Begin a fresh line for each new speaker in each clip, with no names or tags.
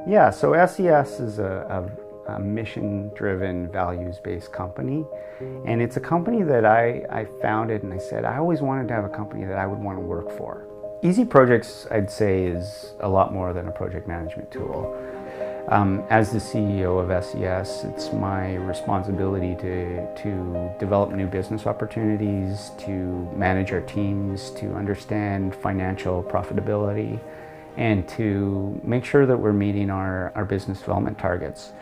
Yeah, so SES is a mission-driven, values-based company. And it's a company that I founded and I said, I always wanted to have a company that I would want to work for. Easy Projects, I'd say, is a lot more than a project management tool. As the CEO of SES, it's my responsibility to develop new business opportunities, to manage our teams, to understand financial profitability, and to make sure that we're meeting our business development targets.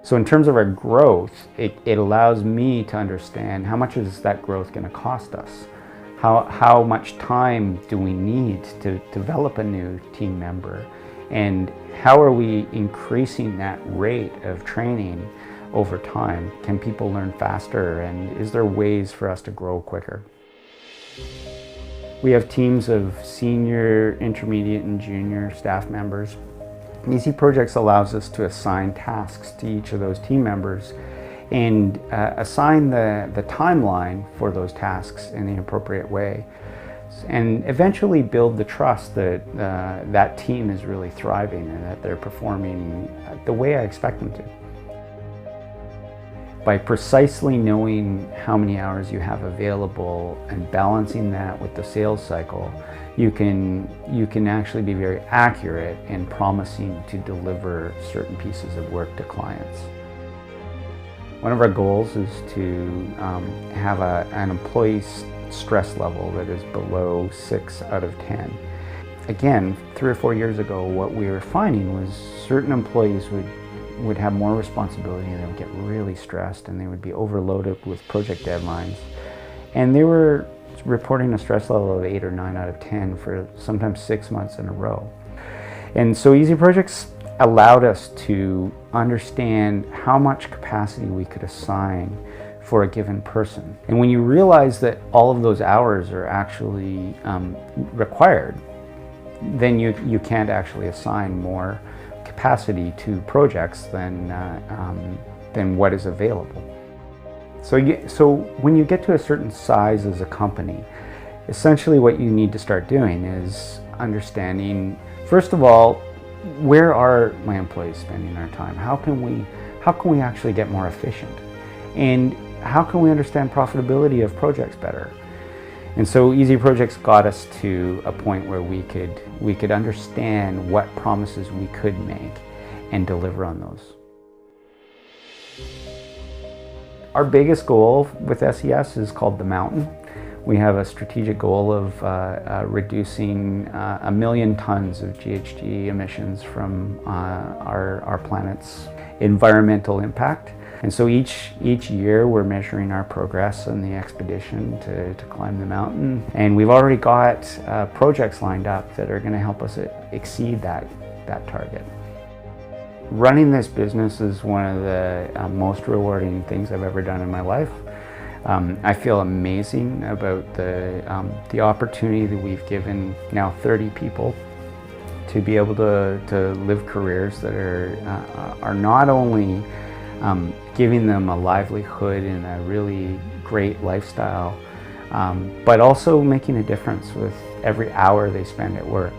So in terms of our growth, it allows me to understand how much is that growth going to cost us? How much time do we need to develop a new team member? And how are we increasing that rate of training over time? Can people learn faster? And is there ways for us to grow quicker? We have teams of senior, intermediate, and junior staff members. Easy Projects allows us to assign tasks to each of those team members and assign the timeline for those tasks in the appropriate way, and eventually build the trust that that team is really thriving and that they're performing the way I expect them to. By precisely knowing how many hours you have available and balancing that with the sales cycle, you can actually be very accurate in promising to deliver certain pieces of work to clients. One of our goals is to have an employee stress level that is below 6 out of 10. Again, 3 or 4 years ago, what we were finding was certain employees would have more responsibility and they would get really stressed and they would be overloaded with project deadlines. And they were reporting a stress level of 8 or 9 out of 10 for sometimes 6 months in a row. And so Easy Projects allowed us to understand how much capacity we could assign for a given person. And when you realize that all of those hours are actually required, then you can't actually assign more capacity to projects than what is available. So when you get to a certain size as a company, essentially what you need to start doing is understanding, first of all, where are my employees spending their time? How can we actually get more efficient? And how can we understand profitability of projects better? And so Easy Projects got us to a point where we could understand what promises we could make and deliver on those. Our biggest goal with SES is called the Mountain. We have a strategic goal of reducing 1 million tons of GHG emissions from our planet's environmental impact. And so each year we're measuring our progress on the expedition to climb the mountain. And we've already got projects lined up that are going to help us exceed that target. Running this business is one of the most rewarding things I've ever done in my life. I feel amazing about the opportunity that we've given now 30 people to be able to live careers that are not only giving them a livelihood and a really great lifestyle, but also making a difference with every hour they spend at work.